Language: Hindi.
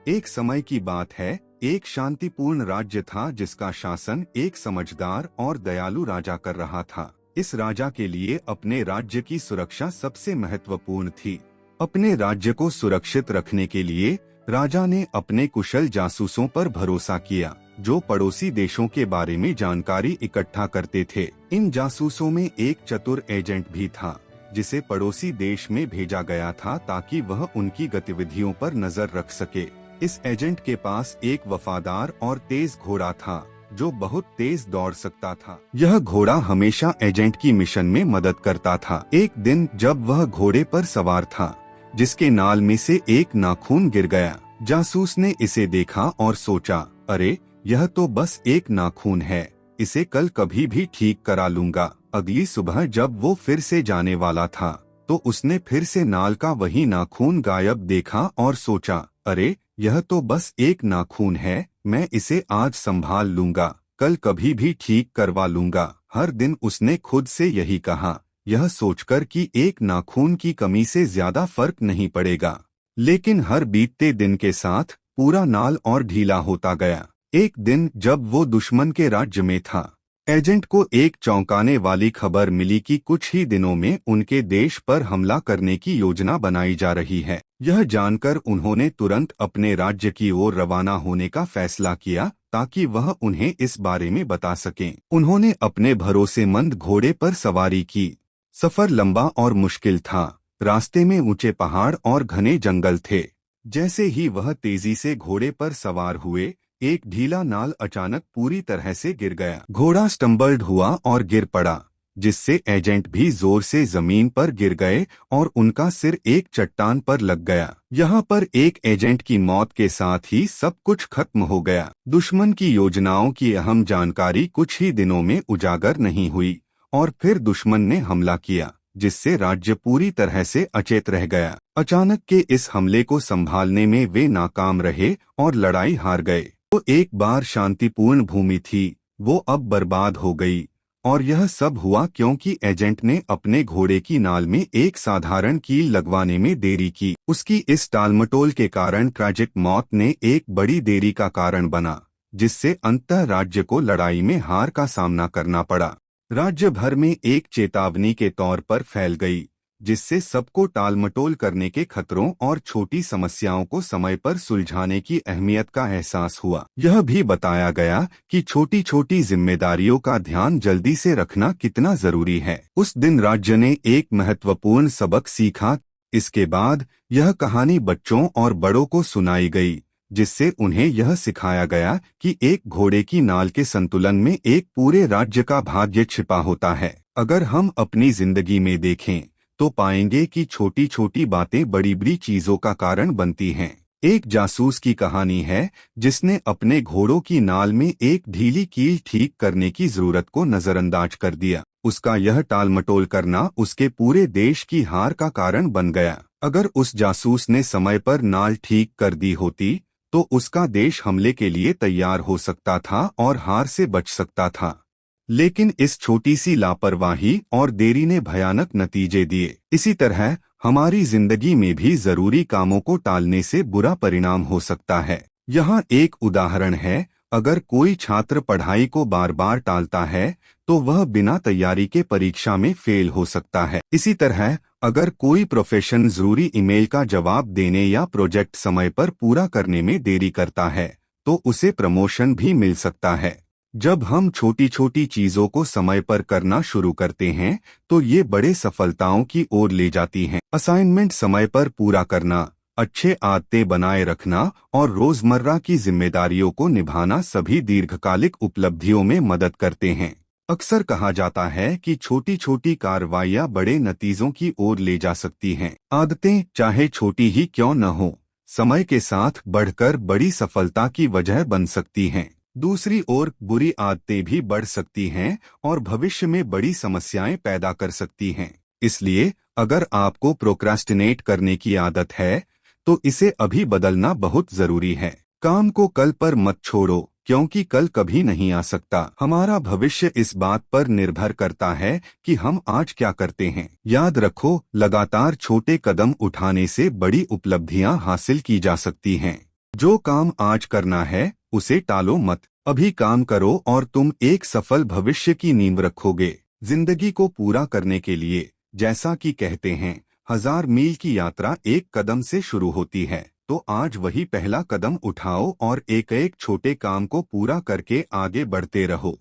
एक समय की बात है, एक शांतिपूर्ण राज्य था जिसका शासन एक समझदार और दयालु राजा कर रहा था। इस राजा के लिए अपने राज्य की सुरक्षा सबसे महत्वपूर्ण थी। अपने राज्य को सुरक्षित रखने के लिए राजा ने अपने कुशल जासूसों पर भरोसा किया, जो पड़ोसी देशों के बारे में जानकारी इकट्ठा करते थे। इन जासूसों में एक चतुर एजेंट भी था, जिसे पड़ोसी देश में भेजा गया था ताकि वह उनकी गतिविधियों पर नजर रख सके। इस एजेंट के पास एक वफादार और तेज घोड़ा था, जो बहुत तेज दौड़ सकता था। यह घोड़ा हमेशा एजेंट की मिशन में मदद करता था। एक दिन जब वह घोड़े पर सवार था, जिसके नाल में से एक नाखून गिर गया। जासूस ने इसे देखा और सोचा, अरे यह तो बस एक नाखून है, इसे कल कभी भी ठीक करा लूंगा। अगली सुबह जब वो फिर से जाने वाला था, तो उसने फिर से नाल का वही नाखून गायब देखा और सोचा, अरे यह तो बस एक नाखून है, मैं इसे आज संभाल लूंगा, कल कभी भी ठीक करवा लूंगा। हर दिन उसने खुद से यही कहा, यह सोचकर कि एक नाखून की कमी से ज्यादा फर्क नहीं पड़ेगा। लेकिन हर बीतते दिन के साथ पूरा नाल और ढीला होता गया। एक दिन जब वो दुश्मन के राज्य में था, एजेंट को एक चौंकाने वाली खबर मिली कि कुछ ही दिनों में उनके देश पर हमला करने की योजना बनाई जा रही है। यह जानकर उन्होंने तुरंत अपने राज्य की ओर रवाना होने का फैसला किया, ताकि वह उन्हें इस बारे में बता सकें। उन्होंने अपने भरोसेमंद घोड़े पर सवारी की। सफर लंबा और मुश्किल था। रास्ते में ऊंचे पहाड़ और घने जंगल थे। जैसे ही वह तेजी से घोड़े पर सवार हुए, एक ढीला नाल अचानक पूरी तरह से गिर गया। घोड़ा स्टम्बल्ड हुआ और गिर पड़ा, जिससे एजेंट भी जोर से जमीन पर गिर गए और उनका सिर एक चट्टान पर लग गया। यहाँ पर एक एजेंट की मौत के साथ ही सब कुछ खत्म हो गया। दुश्मन की योजनाओं की अहम जानकारी कुछ ही दिनों में उजागर नहीं हुई और फिर दुश्मन ने हमला किया, जिससे राज्य पूरी तरह से अचेत रह गया। अचानक के इस हमले को संभालने में वे नाकाम रहे और लड़ाई हार गए। तो एक बार शांतिपूर्ण भूमि थी, वो अब बर्बाद हो गई। और यह सब हुआ क्योंकि एजेंट ने अपने घोड़े की नाल में एक साधारण कील लगवाने में देरी की। उसकी इस टालमटोल के कारण ट्रैजिक मौत ने एक बड़ी देरी का कारण बना, जिससे अंततः राज्य को लड़ाई में हार का सामना करना पड़ा। राज्य भर में एक चेतावनी के तौर पर फैल गई, जिससे सबको टालमटोल करने के खतरों और छोटी समस्याओं को समय पर सुलझाने की अहमियत का एहसास हुआ। यह भी बताया गया कि छोटी छोटी जिम्मेदारियों का ध्यान जल्दी से रखना कितना जरूरी है। उस दिन राज्य ने एक महत्वपूर्ण सबक सीखा। इसके बाद यह कहानी बच्चों और बड़ों को सुनाई गई, जिससे उन्हें यह सिखाया गया कि एक घोड़े की नाल के संतुलन में एक पूरे राज्य का भाग्य छिपा होता है। अगर हम अपनी जिंदगी में देखें तो पाएंगे कि छोटी छोटी बातें बड़ी बड़ी चीजों का कारण बनती हैं। एक जासूस की कहानी है, जिसने अपने घोड़ों की नाल में एक ढीली कील ठीक करने की जरूरत को नजरअंदाज कर दिया। उसका यह टालमटोल करना उसके पूरे देश की हार का कारण बन गया। अगर उस जासूस ने समय पर नाल ठीक कर दी होती, तो उसका देश हमले के लिए तैयार हो सकता था और हार से बच सकता था। लेकिन इस छोटी सी लापरवाही और देरी ने भयानक नतीजे दिए। इसी तरह हमारी जिंदगी में भी जरूरी कामों को टालने से बुरा परिणाम हो सकता है। यहाँ एक उदाहरण है, अगर कोई छात्र पढ़ाई को बार बार टालता है, तो वह बिना तैयारी के परीक्षा में फेल हो सकता है। इसी तरह अगर कोई प्रोफेशन जरूरी ईमेल का जवाब देने या प्रोजेक्ट समय पर पूरा करने में देरी करता है, तो उसे प्रमोशन भी मिल सकता है। जब हम छोटी छोटी चीजों को समय पर करना शुरू करते हैं, तो ये बड़े सफलताओं की ओर ले जाती हैं। असाइनमेंट समय पर पूरा करना, अच्छे आदतें बनाए रखना और रोजमर्रा की जिम्मेदारियों को निभाना सभी दीर्घकालिक उपलब्धियों में मदद करते हैं। अक्सर कहा जाता है कि छोटी छोटी कार्रवाइयां बड़े नतीजों की ओर ले जा सकती हैं। आदतें चाहे छोटी ही क्यों न हो, समय के साथ बढ़कर बड़ी सफलता की वजह बन सकती हैं। दूसरी ओर बुरी आदतें भी बढ़ सकती हैं और भविष्य में बड़ी समस्याएं पैदा कर सकती हैं। इसलिए अगर आपको प्रोक्रास्टिनेट करने की आदत है, तो इसे अभी बदलना बहुत जरूरी है। काम को कल पर मत छोड़ो, क्योंकि कल कभी नहीं आ सकता। हमारा भविष्य इस बात पर निर्भर करता है कि हम आज क्या करते हैं। याद रखो, लगातार छोटे कदम उठाने से बड़ी उपलब्धियां हासिल की जा सकती हैं। जो काम आज करना है उसे टालो मत। अभी काम करो और तुम एक सफल भविष्य की नींव रखोगे। जिंदगी को पूरा करने के लिए, जैसा कि कहते हैं, 1000 मील की यात्रा एक कदम से शुरू होती है। तो आज वही पहला कदम उठाओ और एक एक छोटे काम को पूरा करके आगे बढ़ते रहो।